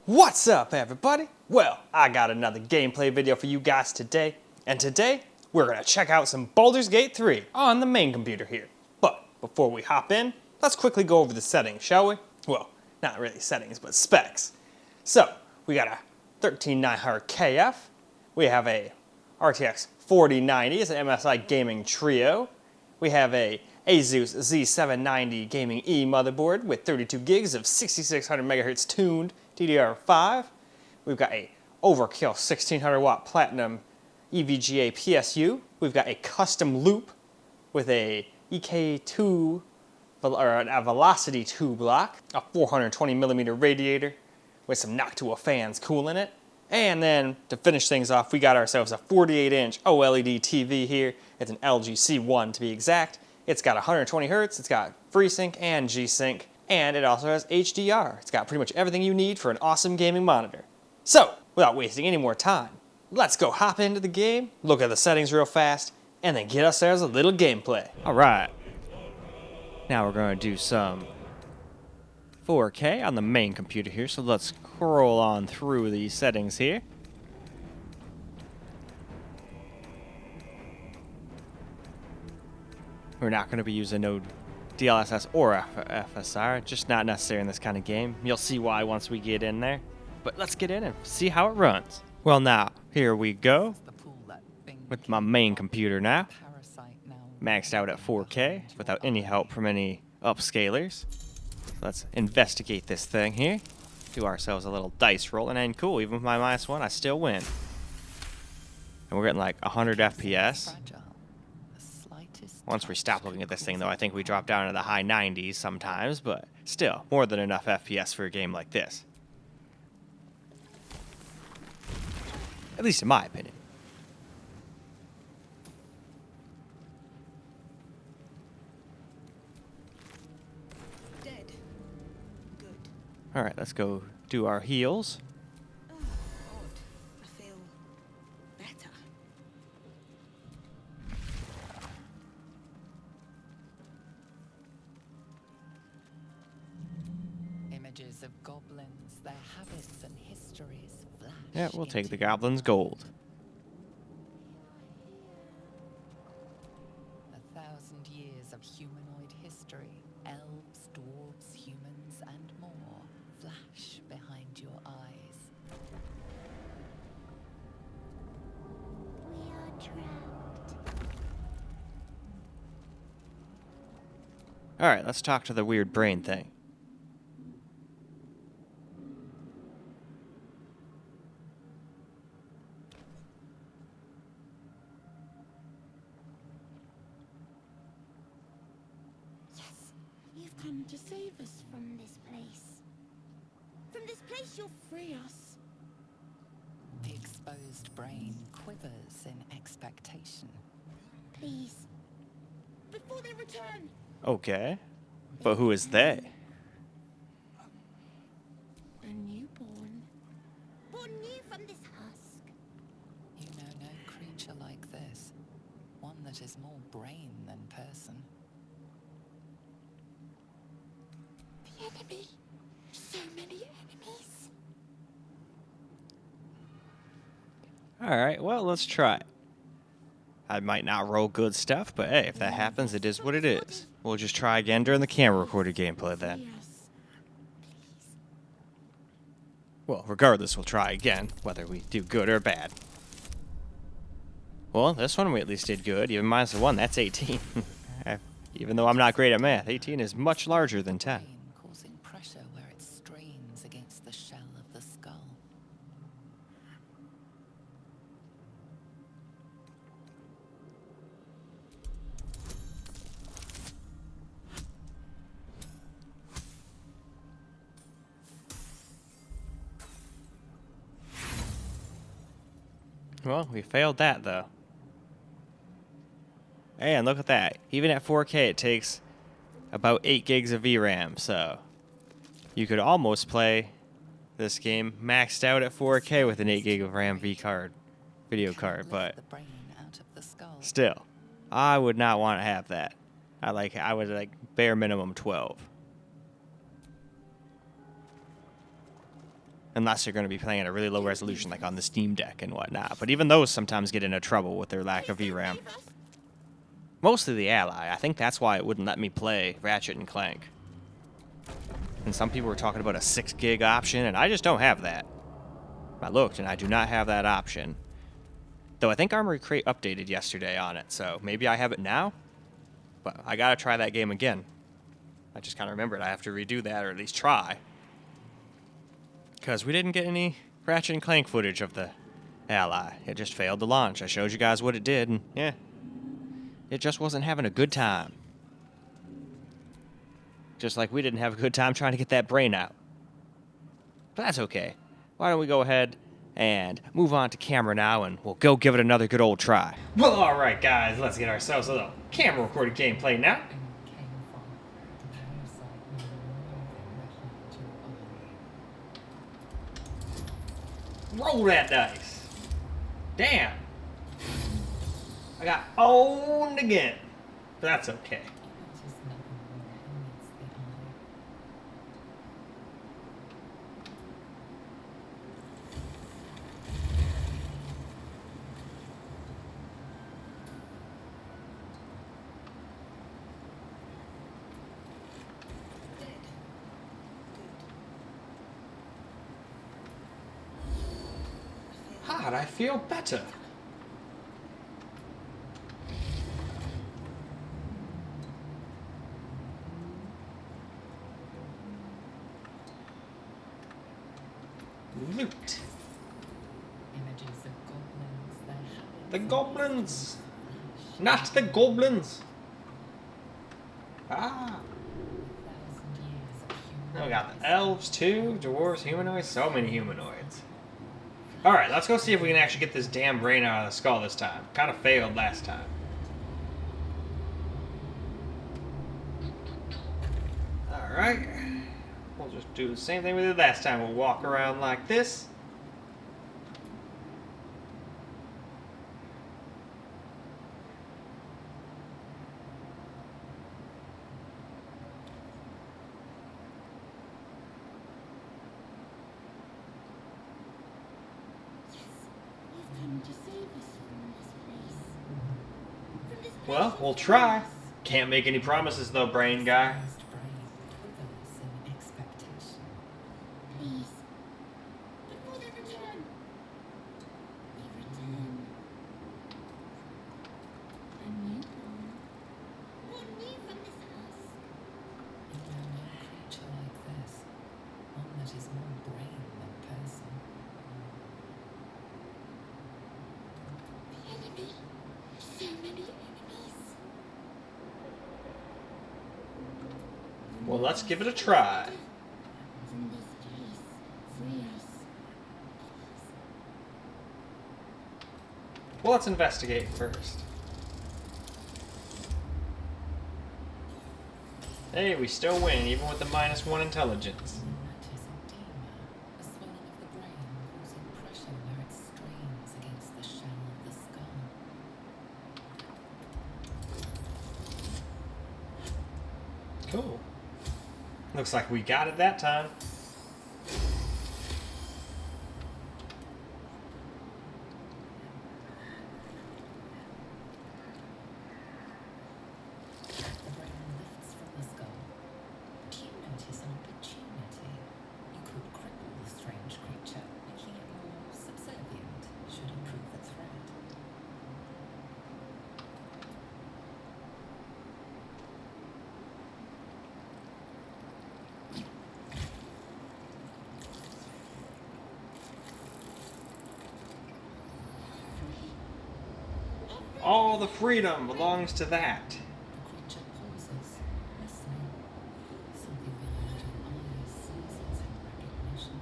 What's up, everybody? Well, I got another gameplay video for you guys today, and today we're gonna check out some Baldur's Gate 3 on the main computer here. But before we hop in, let's quickly go over the settings, shall we? Well, not really settings, but specs. So, we got a 13900 KF, we have a RTX 4090, it's an MSI gaming trio, we have a ASUS Z790 Gaming E motherboard with 32 gigs of 6600 MHz tuned DDR5. We've got a Overkill 1600 watt platinum EVGA PSU. We've got a custom loop with a EK2 or a Velocity 2 block, a 420 millimeter radiator with some Noctua fans cooling it. And then to finish things off, we got ourselves a 48-inch OLED TV here. It's an LG C1 to be exact. It's got 120 Hz, it's got FreeSync and G.SKILL, and it also has HDR. It's got pretty much everything you need for an awesome gaming monitor. So, without wasting any more time, let's go hop into the game, look at the settings real fast, and then get ourselves a little gameplay. Alright, now we're going to do some 4K on the main computer here, so let's scroll on through these settings here. We're not going to be using no DLSS or FSR, just not necessary in this kind of game. You'll see why once we get in there. But let's get in and see how it runs. Well, now, here we go with my main computer now. Maxed out at 4K without any help from any upscalers. So let's investigate this thing here. Do ourselves a little dice roll, and then cool, even with my -1, I still win. And we're getting like 100 FPS. Once we stop looking at this thing, though, I think we drop down to the high 90s sometimes, but still, more than enough FPS for a game like this. At least in my opinion. Dead. Good. Alright, let's go do our heals. Oh, odd. I feel better. Images of goblins, their habits and histories flash. Yeah, we'll take the goblin's gold. 1,000 years of humanoid history, elves, dwarves, humans, and more flash behind your eyes. We are trapped. Alright, let's talk to the weird brain thing. You've come to save us from this place. From this place, you'll free us. The exposed brain quivers in expectation. Please. Before they return. Okay. But who is they? A newborn. Born new from this husk. You know no creature like this. One that is more brain than person. The enemy. So many enemies. Alright, well, let's try it. I might not roll good stuff, but hey, if that happens, it is what it is. We'll just try again during the camera recorded gameplay then. Yes. Please. Well, regardless, we'll try again, whether we do good or bad. Well, this one we at least did good. Even -1, that's 18. Even though I'm not great at math, 18 is much larger than 10. Brain causing pressure where it strains against the shell of the skull. Well, we failed that, though. And look at that. Even at 4K, it takes about 8 gigs of VRAM, so you could almost play this game maxed out at 4K with an 8 gig of RAM video card, but The brain out of the skull. still, I would not want to have that. I would like bare minimum 12. unless you're going to be playing at a really low resolution like on the Steam Deck and whatnot. But even those sometimes get into trouble with their lack of VRAM. Mostly the Ally. I think that's why it wouldn't let me play Ratchet and Clank. And some people were talking about a 6 gig option, and I just don't have that. I looked, and I do not have that option. Though I think Armory Crate updated yesterday on it, so maybe I have it now? But I gotta try that game again. I just kind of remembered I have to redo that, or at least try. Because we didn't get any Ratchet and Clank footage of the Ally. It just failed to launch. I showed you guys what it did, and yeah. It just wasn't having a good time. Just like we didn't have a good time trying to get that brain out. But that's okay. Why don't we go ahead and move on to camera now, and we'll go give it another good old try. Well, alright guys, let's get ourselves a little camera recorded gameplay now. Roll that dice. Damn. I got owned again. But that's okay. God, I feel better. Loot. Images of goblins, The goblins! Not the goblins! Ah! Now we got the elves too, dwarves, humanoids, so many humanoids. Alright, let's go see if we can actually get this damn brain out of the skull this time. Kind of failed last time. Alright. We'll just do the same thing we did last time. We'll walk around like this. Well, we'll try. Can't make any promises though, brain guy. Please. Before they return. They return. A newborn. Born new from this house. If there were a creature like this, one that is more brain than person. The enemy. So many enemies. Well, let's give it a try. From this place, free us. Well, let's investigate first. Hey, we still win, even with the -1 intelligence. That is edema, a swelling of the brain causing pressure where it strains against the shell of the skull. Cool. Looks like we got it that time. The brain lifts from the skull. Do you notice an opportunity? You could cripple the strange creature, making it more subservient should it prove a threat. All the freedom belongs to that. The creature pauses, listening. Something behind your eyes seizes in recognition.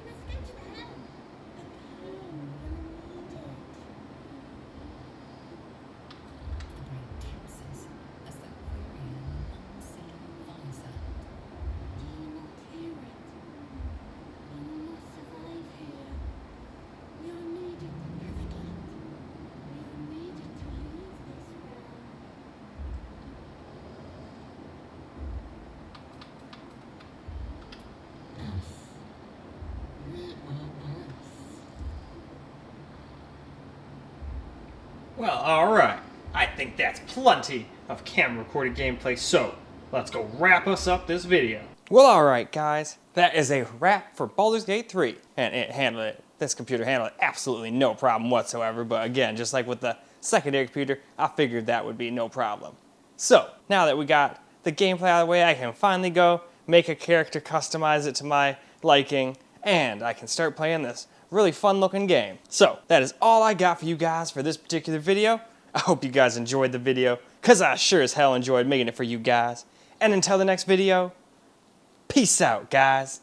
We must go to the helm. The helm needed. The brain tenses as though querying an unseen advisor. Do you not hear it? We will not survive here. We are needed to navigate. We are needed to leave this world. Well, alright. I think that's plenty of camera recorded gameplay, so let's go wrap us up this video. Well, alright guys, that is a wrap for Baldur's Gate 3. And this computer handled it absolutely no problem whatsoever, but again, just like with the secondary computer, I figured that would be no problem. So, now that we got the gameplay out of the way, I can finally go make a character, customize it to my liking, and I can start playing this really fun looking game. So, that is all I got for you guys for this particular video. I hope you guys enjoyed the video, because I sure as hell enjoyed making it for you guys. And until the next video, peace out, guys.